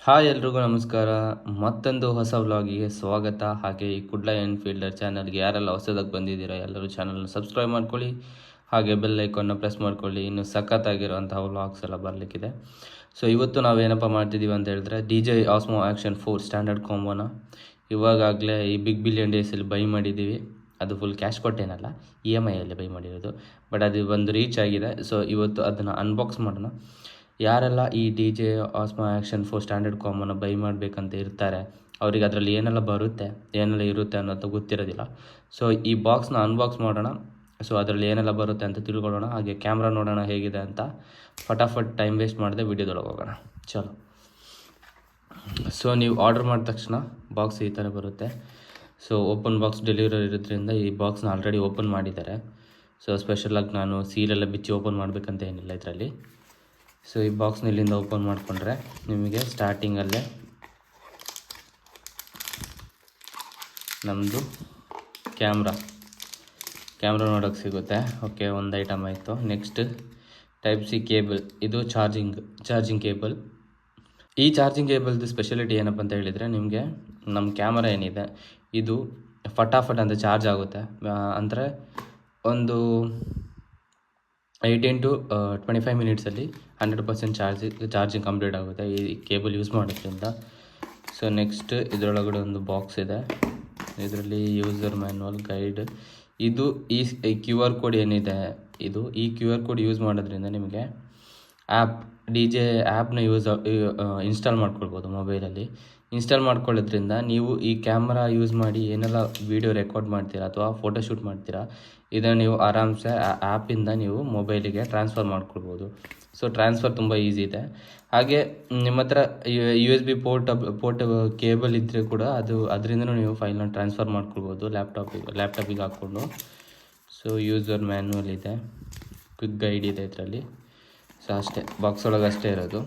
Hi ಎಲ್ರಿಗೂ ನಮಸ್ಕಾರ. ಮತ್ತೊಂದು ಹೊಸ ವ್ಲಾಗಿಗೆ ಸ್ವಾಗತ. ಹಾಗೆ ಈ ಕುಡ್ಲ ಎನ್ಫೀಲ್ಡರ್ ಚಾನಲ್ಗೆ ಯಾರೆಲ್ಲ ಹೊಸದಾಗಿ ಬಂದಿದ್ದೀರಾ ಎಲ್ಲರೂ ಚಾನಲ್ನ ಸಬ್ಸ್ಕ್ರೈಬ್ ಮಾಡ್ಕೊಳ್ಳಿ. ಹಾಗೆ ಬೆಲ್ ಐಕಾನ್ನ ಪ್ರೆಸ್ ಮಾಡ್ಕೊಳ್ಳಿ. ಇನ್ನು ಸಖತ್ತಾಗಿರೋಂತಹ ವ್ಲಾಗ್ಸ್ ಎಲ್ಲ ಬರಲಿಕ್ಕಿದೆ. ಸೊ ಇವತ್ತು ನಾವೇನಪ್ಪ ಮಾಡ್ತಿದ್ದೀವಿ ಅಂತ ಹೇಳಿದ್ರೆ DJI Osmo Action 4 ಸ್ಟ್ಯಾಂಡರ್ಡ್ ಕಾಂಬೋನ ಇವಾಗಲೇ ಈ ಬಿಗ್ ಬಿಲಿಯನ್ ಡೇಸಲ್ಲಿ ಬೈ ಮಾಡಿದ್ದೀವಿ. ಅದು ಫುಲ್ ಕ್ಯಾಶ್ ಕೊಟ್ಟೇನಲ್ಲ, EMI ಅಲ್ಲಿ ಬೈ ಮಾಡಿರೋದು. ಬಟ್ ಅದು ಒಂದು ರೀಚ್ ಆಗಿದೆ. ಸೊ ಇವತ್ತು ಅದನ್ನು ಅನ್ಬಾಕ್ಸ್ ಮಾಡೋಣ. ಯಾರೆಲ್ಲ ಈ DJI Osmo Action 4 ಸ್ಟ್ಯಾಂಡರ್ಡ್ ಕಾಂಬೋನ ಬೈ ಮಾಡಬೇಕಂತ ಇರ್ತಾರೆ ಅವರಿಗೆ ಅದರಲ್ಲಿ ಏನೆಲ್ಲ ಬರುತ್ತೆ ಏನೆಲ್ಲ ಇರುತ್ತೆ ಅನ್ನೋದು ಗೊತ್ತಿರೋದಿಲ್ಲ. ಸೊ ಈ ಬಾಕ್ಸ್ನ ಅನ್ಬಾಕ್ಸ್ ಮಾಡೋಣ. ಸೊ ಅದರಲ್ಲಿ ಏನೆಲ್ಲ ಬರುತ್ತೆ ಅಂತ ತಿಳ್ಕೊಳ್ಳೋಣ. ಹಾಗೆ ಕ್ಯಾಮ್ರಾ ನೋಡೋಣ ಹೇಗಿದೆ ಅಂತ. ಫಟಾಫಟ್ ಟೈಮ್ ವೇಸ್ಟ್ ಮಾಡದೆ ವಿಡಿಯೋದೊಳಗೆ ಹೋಗೋಣ. ಚಲೋ. ಸೊ ನೀವು ಆರ್ಡರ್ ಮಾಡಿದ ತಕ್ಷಣ ಬಾಕ್ಸ್ ಈ ಥರ ಬರುತ್ತೆ. ಸೊ ಓಪನ್ ಬಾಕ್ಸ್ ಡೆಲಿವರಿ ಇರೋದ್ರಿಂದ ಈ ಬಾಕ್ಸ್ನ ಆಲ್ರೆಡಿ ಓಪನ್ ಮಾಡಿದ್ದಾರೆ. ಸೊ ಸ್ಪೆಷಲಾಗಿ ನಾನು ಸೀಲೆಲ್ಲ ಬಿಚ್ಚಿ ಓಪನ್ ಮಾಡಬೇಕಂತ ಏನಿಲ್ಲ ಇದರಲ್ಲಿ. ಸೊ ಈ ಬಾಕ್ಸ್ನ ಇಲ್ಲಿಂದ ಓಪನ್ ಮಾಡಿಕೊಂಡ್ರೆ ನಿಮಗೆ ಸ್ಟಾರ್ಟಿಂಗಲ್ಲೇ ನಮ್ಮದು ಕ್ಯಾಮ್ರಾ ನೋಡೋಕ್ಕೆ ಸಿಗುತ್ತೆ. ಓಕೆ, ಒಂದು ಐಟಮ್ ಆಯಿತು. Next Type-C cable. ಇದು ಚಾರ್ಜಿಂಗ್ ಕೇಬಲ್. ಈ ಚಾರ್ಜಿಂಗ್ ಕೇಬಲ್ದು ಸ್ಪೆಷಾಲಿಟಿ ಏನಪ್ಪ ಅಂತ ಹೇಳಿದರೆ, ನಿಮಗೆ ನಮ್ಮ ಕ್ಯಾಮರಾ ಏನಿದೆ ಇದು ಫಟಾಫಟ್ ಅಂತ ಚಾರ್ಜ್ ಆಗುತ್ತೆ. ಅಂದರೆ ಒಂದು 18 to 25 ಮಿನಿಟ್ಸಲ್ಲಿ 100% ಚಾರ್ಜಿಂಗ್ ಕಂಪ್ಲೀಟ್ ಆಗುತ್ತೆ ಈ ಕೇಬಲ್ ಯೂಸ್ ಮಾಡೋದ್ರಿಂದ. ಸೊ ನೆಕ್ಸ್ಟ್ ಇದರೊಳಗಡೆ ಒಂದು ಬಾಕ್ಸ್ ಇದೆ. ಇದರಲ್ಲಿ ಯೂಸರ್ ಮ್ಯಾನ್ಯಲ್, ಗೈಡ್. ಇದು ಈ QR ಕೋಡ್ ಏನಿದೆ ಈ QR ಕೋಡ್ ಯೂಸ್ ಮಾಡೋದ್ರಿಂದ ನಿಮಗೆ DJI ಆ್ಯಪ್ನ ಇನ್ಸ್ಟಾಲ್ ಮಾಡ್ಕೊಳ್ಬೋದು. ಮೊಬೈಲಲ್ಲಿ ಇನ್ಸ್ಟಾಲ್ ಮಾಡ್ಕೊಳ್ಳೋದ್ರಿಂದ ನೀವು ಈ ಕ್ಯಾಮ್ರಾ ಯೂಸ್ ಮಾಡಿ ಏನೆಲ್ಲ ವೀಡಿಯೋ ರೆಕಾರ್ಡ್ ಮಾಡ್ತೀರಾ ಅಥವಾ ಫೋಟೋಶೂಟ್ ಮಾಡ್ತೀರಾ ಇದನ್ನು ನೀವು ಆರಾಮ್ಸೆ ಆ ಆ್ಯಪಿಂದ ನೀವು ಮೊಬೈಲಿಗೆ ಟ್ರಾನ್ಸ್ಫರ್ ಮಾಡ್ಕೊಳ್ಬೋದು. ಸೊ ಟ್ರಾನ್ಸ್ಫರ್ ತುಂಬ ಈಸಿ ಇದೆ. ಹಾಗೆ ನಿಮ್ಮ ಹತ್ರ USB ಪೋರ್ಟ್ ಕೇಬಲ್ ಇದ್ದರೆ ಕೂಡ ಅದರಿಂದನೂ ನೀವು ಫೈಲ್ನ ಟ್ರಾನ್ಸ್ಫರ್ ಮಾಡ್ಕೊಳ್ಬೋದು ಲ್ಯಾಪ್ಟಾಪಿಗೆ ಹಾಕ್ಕೊಂಡು. ಸೊ ಯೂಸರ್ ಮ್ಯಾನ್ಯಲ್ ಇದೆ, ಕ್ವಿಕ್ ಗೈಡ್ ಇದೆ ಇದರಲ್ಲಿ. ಸೊ ಅಷ್ಟೇ, ಬಾಕ್ಸ್ ಒಳಗೆ ಅಷ್ಟೇ ಇರೋದು.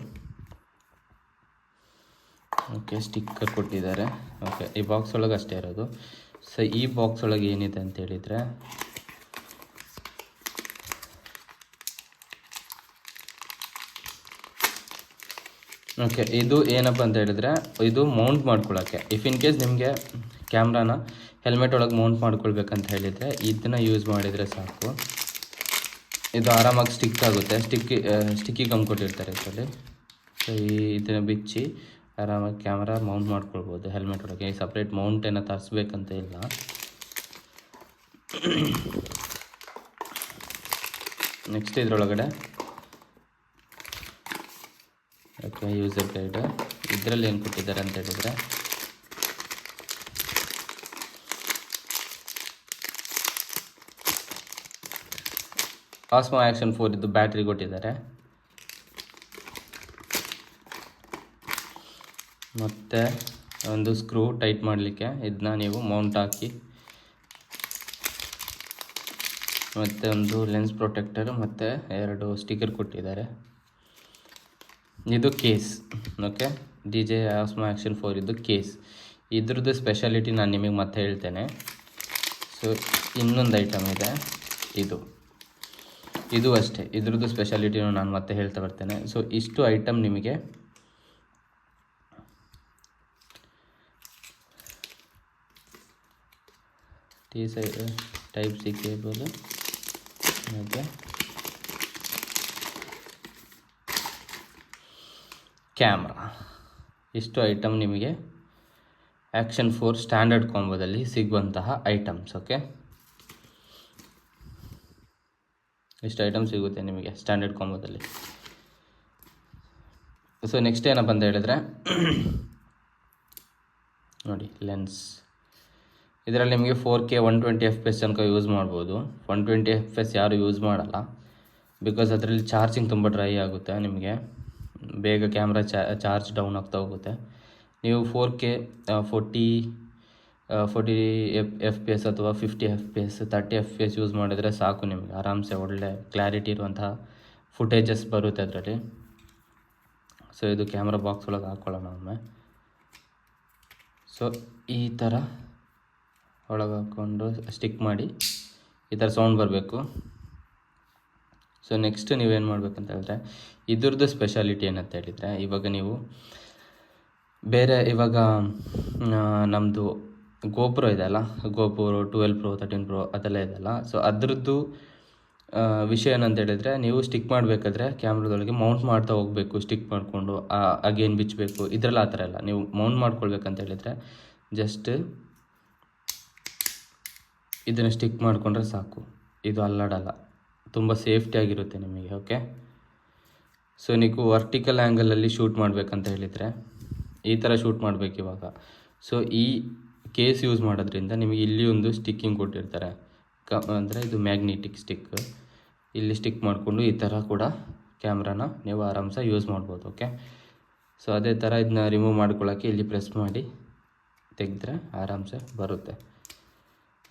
ಓಕೆ, ಸ್ಟಿಕ್ಕರ್ ಕೊಟ್ಟಿದ್ದಾರೆ. ಓಕೆ, ಈ ಬಾಕ್ಸ್ ಒಳಗೆ ಅಷ್ಟೇ ಇರೋದು. ಸೊ ಈ ಬಾಕ್ಸ್ ಒಳಗೆ ಏನಿದೆ ಅಂತ ಹೇಳಿದರೆ, ಓಕೆ, ಇದು ಏನಪ್ಪ ಅಂತ ಹೇಳಿದರೆ ಇದು ಮೌಂಟ್ ಮಾಡ್ಕೊಳ್ಳೋಕ್ಕೆ. ಇಫ್ ಇನ್ ಕೇಸ್ ನಿಮಗೆ ಕ್ಯಾಮ್ರಾನ ಹೆಲ್ಮೆಟ್ ಒಳಗೆ ಮೌಂಟ್ ಮಾಡ್ಕೊಳ್ಬೇಕಂತ ಹೇಳಿದರೆ ಇದನ್ನು ಯೂಸ್ ಮಾಡಿದರೆ ಸಾಕು. ಇದು ಆರಾಮಾಗಿ ಸ್ಟಿಕ್ ಆಗುತ್ತೆ. ಸ್ಟಿಕ್ಕಿ ಗಮ್ ಕೊಟ್ಟಿರ್ತಾರೆ ಇದರಲ್ಲಿ. ಸೊ ಇದನ್ನು ಬಿಚ್ಚಿ ಆರಾಮಾಗಿ ಕ್ಯಾಮ್ರಾ ಮೌಂಟ್ ಮಾಡ್ಕೊಳ್ಬೋದು ಹೆಲ್ಮೆಟ್ ಒಳಗೆ. ಸಪ್ರೇಟ್ ಮೌಂಟ್ ಏನೋ ತರಿಸ್ಬೇಕಂತ ಇಲ್ಲ. ನೆಕ್ಸ್ಟ್ ಇದರೊಳಗಡೆ ಓಕೆ, ಯೂಸರ್ ಗೈಡ್. ಇದರಲ್ಲಿ ಏನು ಕೊಟ್ಟಿದ್ದಾರೆ ಅಂತ ಹೇಳಿದರೆ, Osmo Action 4 ಇದು ಬ್ಯಾಟ್ರಿ ಕೊಟ್ಟಿದ್ದಾರೆ. ಮತ್ತು ಒಂದು ಸ್ಕ್ರೂ ಟೈಟ್ ಮಾಡಲಿಕ್ಕೆ ಇದನ್ನ ನೀವು ಮೌಂಟ್ ಹಾಕಿ, ಮತ್ತು ಒಂದು ಲೆನ್ಸ್ ಪ್ರೊಟೆಕ್ಟರ್ ಮತ್ತು 2 ಸ್ಟಿಕ್ಕರ್ ಕೊಟ್ಟಿದ್ದಾರೆ. ಇದು case. Okay, DJI Osmo Action 4 ಇದು ಕೇಸ್. ಇದ್ರದ್ದು ಸ್ಪೆಷಾಲಿಟಿ ನಾನು ನಿಮಗೆ ಮತ್ತೆ ಹೇಳ್ತೇನೆ. ಸೊ ಇನ್ನೊಂದು ಐಟಮ್ ಇದೆ, ಇದು ಅಷ್ಟೇ. ಇದ್ರದ್ದು ಸ್ಪೆಷಾಲಿಟಿನೂ ನಾನು ಮತ್ತೆ ಹೇಳ್ತಾ ಬರ್ತೇನೆ. ಸೊ ಇಷ್ಟು ಐಟಮ್ ನಿಮಗೆ Type-C ಕೇಬಲ್ ಮತ್ತು ಕ್ಯಾಮ್ರಾ, ಇಷ್ಟು ಐಟಮ್ ನಿಮಗೆ Action 4 ಸ್ಟ್ಯಾಂಡರ್ಡ್ ಕಾಂಬೋದಲ್ಲಿ ಸಿಗುವಂತಹ ಐಟಮ್ಸ್. ಓಕೆ, ಇಷ್ಟು ಐಟಮ್ ಸಿಗುತ್ತೆ ನಿಮಗೆ ಸ್ಟ್ಯಾಂಡರ್ಡ್ ಕಾಂಬೋದಲ್ಲಿ. ಸೊ ನೆಕ್ಸ್ಟ್ ಏನಪ್ಪ ಅಂತ ಹೇಳಿದರೆ, ನೋಡಿ ಲೆನ್ಸ್. ಇದರಲ್ಲಿ ನಿಮಗೆ 4K 120 FPS ತನಕ ಯೂಸ್ ಮಾಡ್ಬೋದು. 120 FPS ಯಾರು ಯೂಸ್ ಮಾಡಲ್ಲ, ಬಿಕಾಸ್ ಅದರಲ್ಲಿ ಚಾರ್ಜಿಂಗ್ ತುಂಬ ಡ್ರೈ ಆಗುತ್ತೆ. ನಿಮಗೆ ಬೇಗ ಕ್ಯಾಮ್ರಾ ಚಾರ್ಜ್ ಡೌನ್ ಆಗ್ತಾ ಹೋಗುತ್ತೆ. ನೀವು 4K 40 FPS ಅಥವಾ 50 FPS 30 FPS ಯೂಸ್ ಮಾಡಿದರೆ ಸಾಕು. ನಿಮಗೆ ಆರಾಮ್ಸೆ ಒಳ್ಳೆ ಕ್ಲಾರಿಟಿ ಇರುವಂತಹ ಫುಟೇಜಸ್ ಬರುತ್ತೆ ಅದರಲ್ಲಿ. ಸೊ ಇದು ಕ್ಯಾಮ್ರಾ ಬಾಕ್ಸ್ ಒಳಗೆ ಹಾಕ್ಕೊಳ್ಳೋಣ ಒಮ್ಮೆ. ಸೊ ಈ ಥರ ಒಳಗೆ ಹಾಕ್ಕೊಂಡು ಸ್ಟಿಕ್ ಮಾಡಿ ಈ ಥರ ಸೌಂಡ್ ಬರಬೇಕು. ಸೊ ನೆಕ್ಸ್ಟ್ ನೀವೇನು ಮಾಡಬೇಕಂತ ಹೇಳಿದ್ರೆ, ಇದ್ರದ್ದು ಸ್ಪೆಷಾಲಿಟಿ ಏನಂತ ಹೇಳಿದರೆ, ಇವಾಗ ನೀವು ಬೇರೆ ಇವಾಗ ನಮ್ಮದು ಗೋಪ್ರೋ ಇದೆಯಲ್ಲ, ಗೋಪ್ರೋ 12 Pro 13 Pro ಅದೆಲ್ಲ ಇದೆಯಲ್ಲ. ಸೊ ಅದರದ್ದು ವಿಷಯ ಏನಂತ ಹೇಳಿದರೆ, ನೀವು ಸ್ಟಿಕ್ ಮಾಡಬೇಕಾದ್ರೆ ಕ್ಯಾಮ್ರಾದೊಳಗೆ ಮೌಂಟ್ ಮಾಡ್ತಾ ಹೋಗಬೇಕು, ಸ್ಟಿಕ್ ಮಾಡಿಕೊಂಡು ಅಗೇನ್ ಬಿಚ್ಚಬೇಕು, ಇದರಲ್ಲಿ ಆ ಥರ ಎಲ್ಲ. ನೀವು ಮೌಂಟ್ ಮಾಡ್ಕೊಳ್ಬೇಕಂತ ಹೇಳಿದರೆ ಜಸ್ಟ್ ಇದನ್ನು ಸ್ಟಿಕ್ ಮಾಡಿಕೊಂಡ್ರೆ ಸಾಕು, ಇದು ಅಲ್ಲಾಡಲ್ಲ, ತುಂಬ ಸೇಫ್ಟಿಯಾಗಿರುತ್ತೆ ನಿಮಗೆ. ಓಕೆ, ಸೊ ನೀವು ವರ್ಟಿಕಲ್ ಆ್ಯಂಗಲಲ್ಲಿ ಶೂಟ್ ಮಾಡಬೇಕಂತ ಹೇಳಿದರೆ ಈ ಥರ ಶೂಟ್ ಮಾಡಬೇಕು ಇವಾಗ. ಸೊ ಈ ಕೇಸ್ ಯೂಸ್ ಮಾಡೋದ್ರಿಂದ ನಿಮಗೆ ಇಲ್ಲಿ ಒಂದು ಸ್ಟಿಕ್ಕಿಂಗ್ ಕೊಟ್ಟಿರ್ತಾರೆ, ಅಂದರೆ ಇದು ಮ್ಯಾಗ್ನೆಟಿಕ್ ಸ್ಟಿಕ್. ಇಲ್ಲಿ ಸ್ಟಿಕ್ ಮಾಡಿಕೊಂಡು ಈ ಥರ ಕೂಡ ಕ್ಯಾಮ್ರಾನ ನೀವು ಆರಾಮ್ಸೆ ಯೂಸ್ ಮಾಡ್ಬೋದು. ಓಕೆ, ಸೊ ಅದೇ ಥರ ಇದನ್ನ ರಿಮೂವ್ ಮಾಡ್ಕೊಳ್ಳೋಕ್ಕೆ ಇಲ್ಲಿ ಪ್ರೆಸ್ ಮಾಡಿ ತೆಗೆದ್ರೆ ಆರಾಮ್ಸೆ ಬರುತ್ತೆ.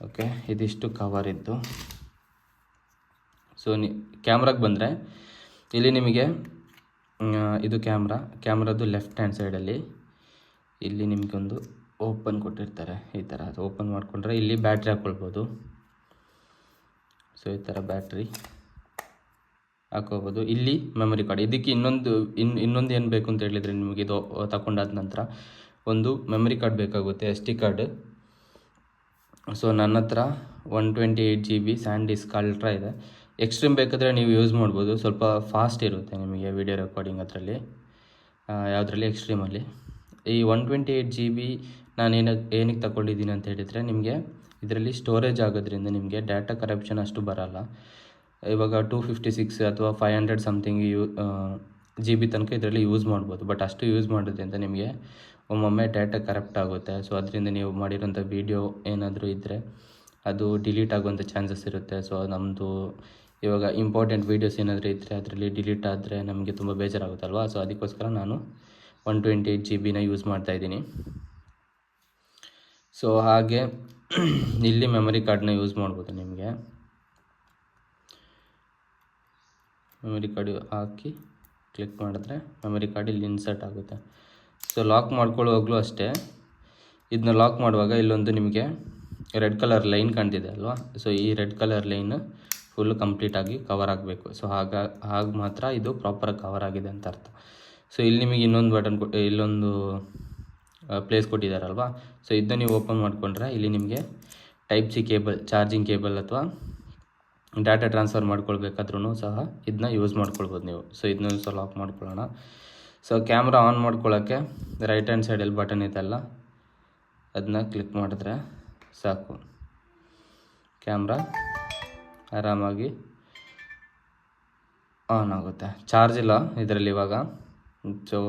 ಓಕೆ, ಇದಿಷ್ಟು ಕವರ್ ಇದ್ದು. ಸೊ ಕ್ಯಾಮ್ರಾಗೆ ಬಂದರೆ ಇಲ್ಲಿ ನಿಮಗೆ ಇದು ಕ್ಯಾಮ್ರಾದು ಲೆಫ್ಟ್ ಹ್ಯಾಂಡ್ ಸೈಡಲ್ಲಿ ಇಲ್ಲಿ ನಿಮಗೊಂದು ಓಪನ್ ಕೊಟ್ಟಿರ್ತಾರೆ. ಈ ಥರ ಅದು ಓಪನ್ ಮಾಡಿಕೊಂಡ್ರೆ ಇಲ್ಲಿ ಬ್ಯಾಟ್ರಿ ಹಾಕ್ಕೊಳ್ಬೋದು. ಸೊ ಈ ಥರ ಬ್ಯಾಟ್ರಿ ಹಾಕೋಬೋದು. ಇಲ್ಲಿ ಮೆಮೊರಿ ಕಾರ್ಡ್. ಇದಕ್ಕೆ ಇನ್ನೊಂದು ಏನು ಬೇಕು ಅಂತ ಹೇಳಿದರೆ, ನಿಮಗೆ ಇದು ತಗೊಂಡಾದ ನಂತರ ಒಂದು ಮೆಮೊರಿ ಕಾರ್ಡ್ ಬೇಕಾಗುತ್ತೆ, SD ಕಾರ್ಡ್. ಸೊ ನನ್ನ ಹತ್ರ 128 GB SanDisk Ultra ಇದೆ. ಎಕ್ಸ್ಟ್ರೀಮ್ ಬೇಕಾದರೆ ನೀವು ಯೂಸ್ ಮಾಡ್ಬೋದು, ಸ್ವಲ್ಪ ಫಾಸ್ಟ್ ಇರುತ್ತೆ ನಿಮಗೆ ವಿಡಿಯೋ ರೆಕಾರ್ಡಿಂಗ್ ಅದರಲ್ಲಿ, ಯಾವುದರಲ್ಲಿ ಎಕ್ಸ್ಟ್ರೀಮಲ್ಲಿ. ಈ 128 GB ನಾನು ಏನಕ್ಕೆ ತಗೊಂಡಿದ್ದೀನಿ ಅಂತ ಹೇಳಿದರೆ, ನಿಮಗೆ ಇದರಲ್ಲಿ ಸ್ಟೋರೇಜ್ ಆಗೋದ್ರಿಂದ ನಿಮಗೆ ಡಾಟಾ ಕರಪ್ಷನ್ ಅಷ್ಟು ಬರೋಲ್ಲ. ಇವಾಗ 256 ಅಥವಾ 500 ಸಮಥಿಂಗ್ GB ತನಕ ಇದರಲ್ಲಿ ಯೂಸ್ ಮಾಡ್ಬೋದು. ಬಟ್ ಅಷ್ಟು ಯೂಸ್ ಮಾಡೋದ್ರಿಂದ ನಿಮಗೆ ಒಮ್ಮೊಮ್ಮೆ ಡಾಟಾ ಕರಪ್ಟ್ ಆಗುತ್ತೆ. ಸೊ ಅದರಿಂದ ನೀವು ಮಾಡಿರೋಂಥ ವೀಡಿಯೋ ಏನಾದರೂ ಇದ್ದರೆ ಅದು ಡಿಲೀಟ್ ಆಗುವಂಥ ಚಾನ್ಸಸ್ ಇರುತ್ತೆ. ಸೊ ನಮ್ಮದು ಇವಾಗ ಇಂಪಾರ್ಟೆಂಟ್ ವೀಡಿಯೋಸ್ ಏನಾದರೂ ಇದ್ದರೆ ಅದರಲ್ಲಿ ಡಿಲೀಟ್ ಆದರೆ ನಮಗೆ ತುಂಬ ಬೇಜಾರಾಗುತ್ತಲ್ವ. ಸೊ ಅದಕ್ಕೋಸ್ಕರ ನಾನು 128 GB ಯೂಸ್ ಮಾಡ್ತಾಯಿದ್ದೀನಿ. ಸೊ ಹಾಗೆ ಇಲ್ಲಿ ಮೆಮೊರಿ ಕಾರ್ಡನ್ನ ಯೂಸ್ ಮಾಡ್ಬೋದು. ನಿಮಗೆ ಮೆಮೊರಿ ಕಾರ್ಡ್ ಹಾಕಿ ಕ್ಲಿಕ್ ಮಾಡಿದ್ರೆ ಮೆಮೊರಿ ಕಾರ್ಡ್ ಇಲ್ಲಿ ಇನ್ಸರ್ಟ್ ಆಗುತ್ತೆ. ಸೊ ಲಾಕ್ ಮಾಡ್ಕೊಳ್ಳುವಾಗಲೂ ಅಷ್ಟೇ, ಇದನ್ನ ಲಾಕ್ ಮಾಡುವಾಗ ಇಲ್ಲೊಂದು ನಿಮಗೆ ರೆಡ್ ಕಲರ್ ಲೈನ್ ಕಾಣ್ತಿದೆ ಅಲ್ವಾ. ಸೊ ಈ ರೆಡ್ ಕಲರ್ ಲೈನ್ ಫುಲ್ ಕಂಪ್ಲೀಟಾಗಿ ಕವರ್ ಆಗಬೇಕು. ಸೊ ಹಾಗೆ ಮಾತ್ರ ಇದು ಪ್ರಾಪರಾಗಿ ಕವರ್ ಆಗಿದೆ ಅಂತ ಅರ್ಥ. ಸೊ ಇಲ್ಲಿ ನಿಮಗೆ ಇನ್ನೊಂದು ಬಟನ್ ಇಲ್ಲೊಂದು ಪ್ಲೇಸ್ ಕೊಟ್ಟಿದ್ದಾರಲ್ವಾ. ಸೊ ಇದನ್ನ ನೀವು ಓಪನ್ ಮಾಡಿಕೊಂಡ್ರೆ ಇಲ್ಲಿ ನಿಮಗೆ Type-C ಕೇಬಲ್, ಚಾರ್ಜಿಂಗ್ ಕೇಬಲ್ ಅಥವಾ ಡಾಟಾ ಟ್ರಾನ್ಸ್ಫರ್ ಮಾಡ್ಕೊಳ್ಬೇಕಾದ್ರೂ ಸಹ ಇದನ್ನ ಯೂಸ್ ಮಾಡ್ಕೊಳ್ಬೋದು ನೀವು. ಸೊ ಇದನ್ನ ಸಹ ಲಾಕ್ ಮಾಡ್ಕೊಳ್ಳೋಣ. ಸೊ ಕ್ಯಾಮ್ರಾ ಆನ್ ಮಾಡ್ಕೊಳ್ಳೋಕ್ಕೆ ರೈಟ್ ಹ್ಯಾಂಡ್ ಸೈಡಲ್ಲಿ ಬಟನ್ ಇದೆಲ್ಲ, ಅದನ್ನ ಕ್ಲಿಕ್ ಮಾಡಿದ್ರೆ ಸಾಕು, ಕ್ಯಾಮ್ರಾ ಆರಾಮಾಗಿ ಆನ್ ಆಗುತ್ತೆ. ಚಾರ್ಜ್ ಇಲ್ಲ ಇದರಲ್ಲಿ ಇವಾಗ. ಸೊ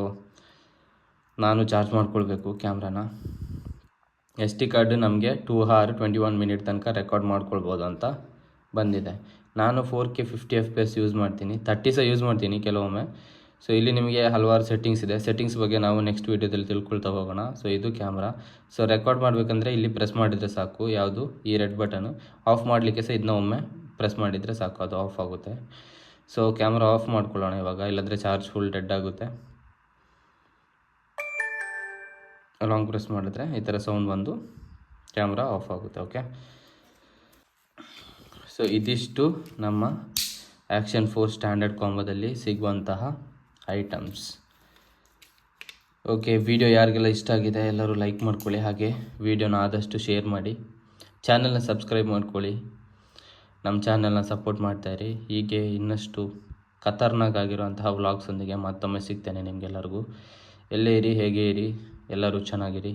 ನಾನು ಚಾರ್ಜ್ ಮಾಡ್ಕೊಳ್ಬೇಕು ಕ್ಯಾಮ್ರಾನ. SD ಕಾರ್ಡ್ ನಮಗೆ 2 hours 21 minutes ತನಕ ರೆಕಾರ್ಡ್ ಮಾಡ್ಕೊಳ್ಬೋದು ಅಂತ ಬಂದಿದೆ. ನಾನು 4K 50 FPS ಯೂಸ್ ಮಾಡ್ತೀನಿ, 30 ಸಹ ಯೂಸ್ ಮಾಡ್ತೀನಿ ಕೆಲವೊಮ್ಮೆ. ಸೊ ಇಲ್ಲಿ ನಿಮಗೆ ಹಲವಾರು ಸೆಟ್ಟಿಂಗ್ಸ್ ಇದೆ. ಸೆಟ್ಟಿಂಗ್ಸ್ ಬಗ್ಗೆ ನಾವು ನೆಕ್ಸ್ಟ್ ವೀಡಿಯೋದಲ್ಲಿ ತಿಳ್ಕೊಳ್ತಾ ಹೋಗೋಣ. ಸೊ ಇದು ಕ್ಯಾಮ್ರಾ. ಸೊ ರೆಕಾರ್ಡ್ ಮಾಡಬೇಕಂದ್ರೆ ಇಲ್ಲಿ ಪ್ರೆಸ್ ಮಾಡಿದರೆ ಸಾಕು, ಯಾವುದು ಈ ರೆಡ್ ಬಟನು. ಆಫ್ ಮಾಡಲಿಕ್ಕೆ ಸಹ ಇದನ್ನ ಒಮ್ಮೆ ಪ್ರೆಸ್ ಮಾಡಿದರೆ ಸಾಕು, ಅದು ಆಫ್ ಆಗುತ್ತೆ. ಸೊ ಕ್ಯಾಮ್ರಾ ಆಫ್ ಮಾಡ್ಕೊಳ್ಳೋಣ ಇವಾಗ, ಇಲ್ಲಾಂದರೆ ಚಾರ್ಜ್ ಫುಲ್ ಡೆಡ್ ಆಗುತ್ತೆ. ಲಾಂಗ್ ಪ್ರೆಸ್ ಮಾಡಿದ್ರೆ ಈ ಥರ ಸೌಂಡ್ ಬಂದು ಕ್ಯಾಮ್ರಾ ಆಫ್ ಆಗುತ್ತೆ. ಓಕೆ, ಸೊ ಇದಿಷ್ಟು ನಮ್ಮ ಆ್ಯಕ್ಷನ್ 4 ಸ್ಟ್ಯಾಂಡರ್ಡ್ ಕಾಂಬೋದಲ್ಲಿ ಸಿಗುವಂತಹ ಐಟಮ್ಸ್. ಓಕೆ, ವಿಡಿಯೋ ಯಾರಿಗೆಲ್ಲ ಇಷ್ಟ ಆಗಿದೆ ಎಲ್ಲರೂ ಲೈಕ್ ಮಾಡ್ಕೊಳ್ಳಿ, ಹಾಗೆ ವಿಡಿಯೋನ ಆದಷ್ಟು ಶೇರ್ ಮಾಡಿ, ಚಾನಲ್ನ ಸಬ್ಸ್ಕ್ರೈಬ್ ಮಾಡ್ಕೊಳ್ಳಿ, ನಮ್ಮ ಚಾನಲ್ನ ಸಪೋರ್ಟ್ ಮಾಡ್ತಾಯಿರಿ. ಹೀಗೆ ಇನ್ನಷ್ಟು ಖತರ್ನಾಕ್ ಆಗಿರುವಂತಹ ವ್ಲಾಗ್ಸೊಂದಿಗೆ ಮತ್ತೊಮ್ಮೆ ಸಿಗ್ತೇನೆ ನಿಮಗೆಲ್ಲರಿಗೂ. ಎಲ್ಲೇ ಇರಿ, ಹೇಗೆ ಇರಿ, ಎಲ್ಲರೂ ಚೆನ್ನಾಗಿರಿ.